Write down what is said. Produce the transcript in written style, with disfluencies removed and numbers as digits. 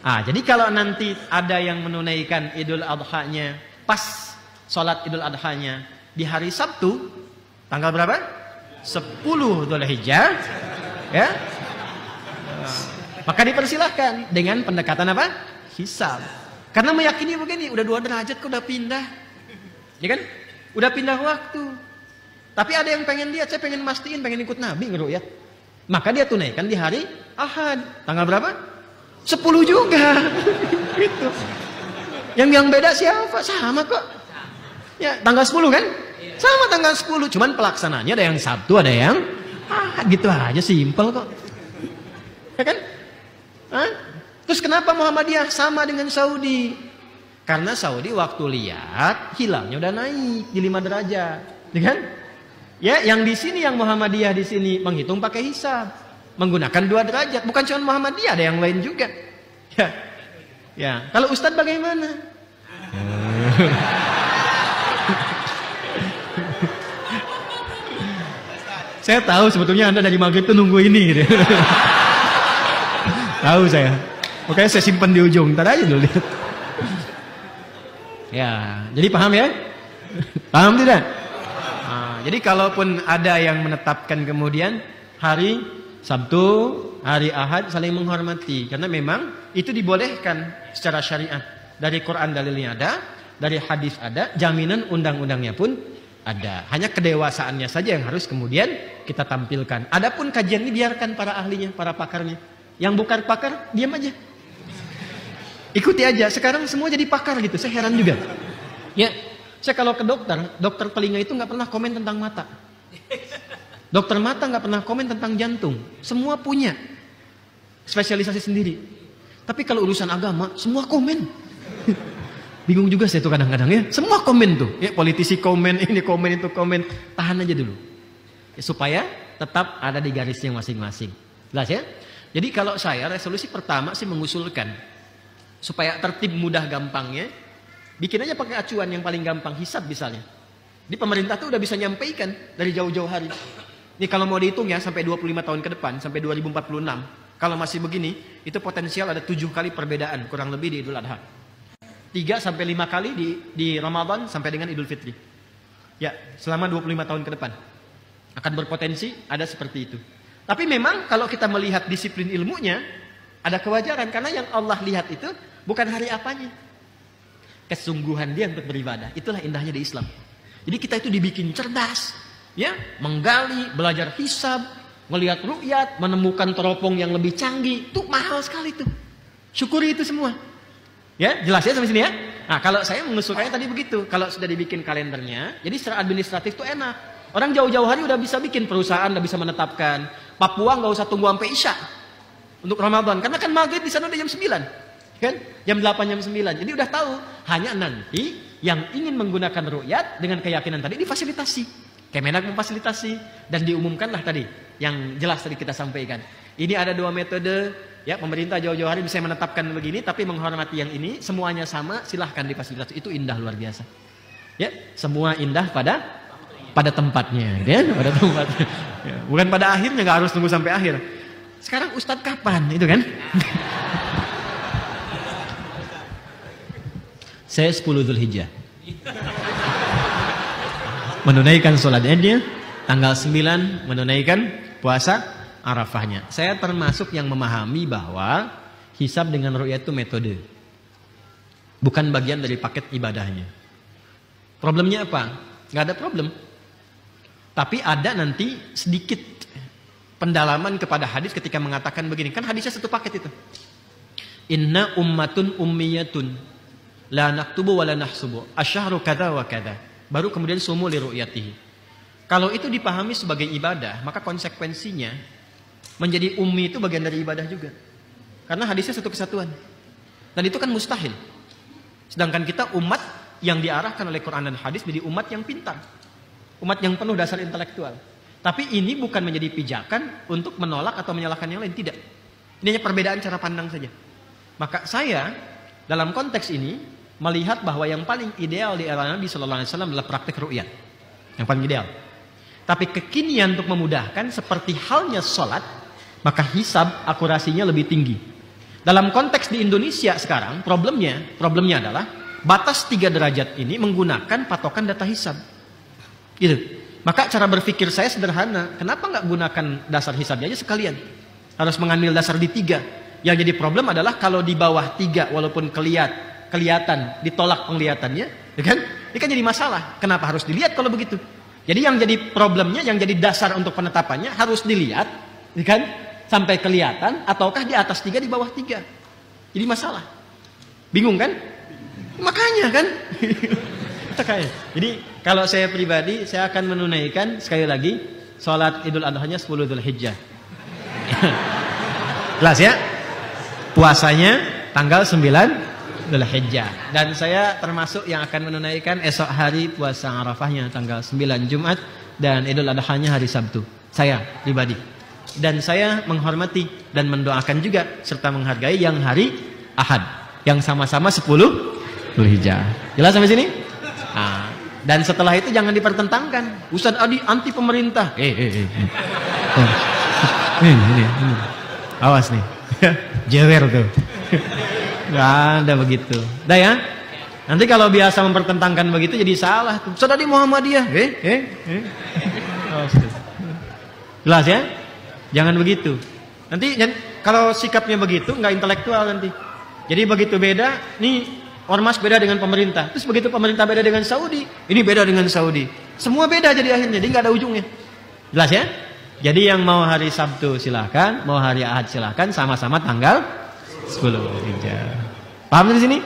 Jadi kalau nanti ada yang menunaikan Idul Adha-nya pas sholat Idul Adha-nya di hari Sabtu, tanggal berapa? 10 Dzulhijjah, ya. Maka dipersilahkan dengan pendekatan apa? Hisab. Karena meyakini begini, udah 2 derajat kok udah pindah. Ya kan? Udah pindah waktu. Tapi ada yang pengen lihat, saya pengen mastiin, pengen ikut Nabi ngeruyat. Maka dia tunaikan di hari Ahad. Tanggal berapa? 10 juga. Gitu. Yang beda siapa? Sama kok. Ya, tanggal 10 kan? Sama tanggal 10. Cuman pelaksananya ada yang Sabtu, ada yang Ahad. Gitu aja, simpel kok. Ya kan? Terus kenapa Muhammadiyah sama dengan Saudi? Karena Saudi waktu lihat hilalnya udah naik di 5 derajat, ya kan? Ya, yang di sini yang Muhammadiyah di sini menghitung pakai hisab, menggunakan 2 derajat. Bukan cuma Muhammadiyah, ada yang lain juga. Ya, ya. Kalau Ustadz bagaimana? Saya tahu sebetulnya Anda dari maghrib itu nunggu ini, gitu. Tahu saya. Oke, saya simpan di ujung. Ntar aja dulu. Ya, jadi paham ya? Paham tidak? Jadi kalaupun ada yang menetapkan kemudian hari Sabtu, hari Ahad saling menghormati. Karena memang itu dibolehkan secara syariat. Dari Quran dalilnya ada, dari hadis ada, jaminan undang-undangnya pun ada. Hanya kedewasaannya saja yang harus kemudian kita tampilkan. Adapun kajian ini biarkan para ahlinya, para pakarnya. Yang bukan pakar, diam aja. Ikuti aja. Sekarang semua jadi pakar gitu. Saya heran juga. Ya, saya kalau ke dokter telinga itu nggak pernah komen tentang mata. Dokter mata nggak pernah komen tentang jantung. Semua punya spesialisasi sendiri. Tapi kalau urusan agama, semua komen. Bingung juga saya tuh kadang-kadang ya. Semua komen tuh. Ya, politisi komen, ini komen, itu komen. Tahan aja dulu. Ya, supaya tetap ada di garisnya masing-masing. Jelas ya? Jadi kalau saya resolusi pertama sih mengusulkan supaya tertib mudah gampangnya, bikin aja pakai acuan yang paling gampang, hisab misalnya. Di pemerintah tuh udah bisa nyampaikan dari jauh-jauh hari. Ini kalau mau dihitung ya sampai 25 tahun ke depan, sampai 2046. Kalau masih begini, itu potensial ada 7 kali perbedaan kurang lebih di Idul Adha. 3 sampai 5 kali di Ramadan sampai dengan Idul Fitri. Ya, selama 25 tahun ke depan. Akan berpotensi ada seperti itu. Tapi memang kalau kita melihat disiplin ilmunya, ada kewajaran. Karena yang Allah lihat itu bukan hari apanya. Kesungguhan dia untuk beribadah. Itulah indahnya di Islam. Jadi kita itu dibikin cerdas. Ya, menggali, belajar hisab, melihat ru'yat, menemukan teropong yang lebih canggih. Itu mahal sekali tuh. Syukuri itu semua. Ya, jelas ya sampai sini ya? Nah, kalau saya mengusulkannya tadi begitu. Kalau sudah dibikin kalendernya, jadi secara administratif itu enak. Orang jauh-jauh hari udah bisa bikin perusahaan, udah bisa menetapkan. Papua nggak usah tunggu sampai Isya untuk Ramadan, karena kan maghrib di sana udah jam 9, kan? Jam 8, jam 9. Jadi udah tahu. Hanya nanti yang ingin menggunakan ru'yat dengan keyakinan tadi difasilitasi. Kemenak memfasilitasi dan diumumkanlah tadi yang jelas tadi kita sampaikan. Ini ada 2 metode. Ya, pemerintah jauh-jauh hari bisa menetapkan begini, tapi menghormati yang ini, semuanya sama, silahkan difasilitasi. Itu indah luar biasa. Ya, semua indah pada tempatnya, kan? Pada tempatnya. Ya, bukan pada akhirnya, nggak harus tunggu sampai akhir. Sekarang Ustadz kapan, itu kan? Saya 10 Dzulhijjah. Menunaikan sholat Idnya, tanggal 9 menunaikan puasa Arafahnya. Saya termasuk yang memahami bahwa hisab dengan ru'yat itu metode. Bukan bagian dari paket ibadahnya. Problemnya apa? Nggak ada problem. Tapi ada nanti sedikit pendalaman kepada hadis ketika mengatakan begini. Kan hadisnya satu paket itu. Inna ummatun ummiyatun la naktubu wa la nahsubu asyahru kada wa kada. Baru kemudian sumu li ru'yatihi. Kalau itu dipahami sebagai ibadah, maka konsekuensinya menjadi ummi itu bagian dari ibadah juga. Karena hadisnya satu kesatuan. Dan itu kan mustahil. Sedangkan kita umat yang diarahkan oleh Quran dan hadis menjadi umat yang pintar. Umat yang penuh dasar intelektual. Tapi ini bukan menjadi pijakan untuk menolak atau menyalahkan yang lain. Tidak. Ini hanya perbedaan cara pandang saja. Maka saya dalam konteks ini melihat bahwa yang paling ideal di era Nabi Sallallahu Alaihi Wasallam adalah praktek ru'yat. Yang paling ideal. Tapi kekinian untuk memudahkan seperti halnya sholat, maka hisab akurasinya lebih tinggi. Dalam konteks di Indonesia sekarang, problemnya adalah batas 3 derajat ini menggunakan patokan data hisab. Gitu. Maka cara berpikir saya sederhana. Kenapa nggak gunakan dasar hisab aja sekalian? Harus mengambil dasar di 3. Yang jadi problem adalah kalau di bawah 3 walaupun kelihatan ditolak penglihatannya, ya kan? Ini kan jadi masalah. Kenapa harus dilihat kalau begitu? Jadi yang jadi problemnya, yang jadi dasar untuk penetapannya harus dilihat, ya kan? Sampai kelihatan, ataukah di atas 3 di bawah 3. Jadi masalah. Bingung kan? Makanya kan? Jadi kalau saya pribadi, saya akan menunaikan sekali lagi sholat Idul Adha-nya 10 Dzulhijjah. Jelas ya? Puasanya tanggal 9 Dzulhijjah. Dan saya termasuk yang akan menunaikan esok hari puasa Arafahnya tanggal 9 Jumat dan Idul Adha-nya hari Sabtu. Saya pribadi. Dan saya menghormati dan mendoakan juga serta menghargai yang hari Ahad yang sama-sama 10 Dzulhijjah. Jelas sampai sini? Nah, dan setelah itu jangan dipertentangkan. Ustaz Adi anti pemerintah. Ini. Awas nih. Jewer tuh. Nggak ada begitu. Dah ya. Nanti kalau biasa mempertentangkan begitu jadi salah tuh. Ustaz Adi Muhammadiyah. Jelas ya? Jangan begitu. Nanti kalau sikapnya begitu nggak intelektual nanti. Jadi begitu beda, nih ormas beda dengan pemerintah. Terus begitu pemerintah beda dengan Saudi, ini beda dengan Saudi. Semua beda jadi akhirnya, jadi nggak ada ujungnya. Jelas ya? Jadi yang mau hari Sabtu silahkan, mau hari Ahad silahkan, sama-sama tanggal 10 Dzulhijjah. Paham di sini?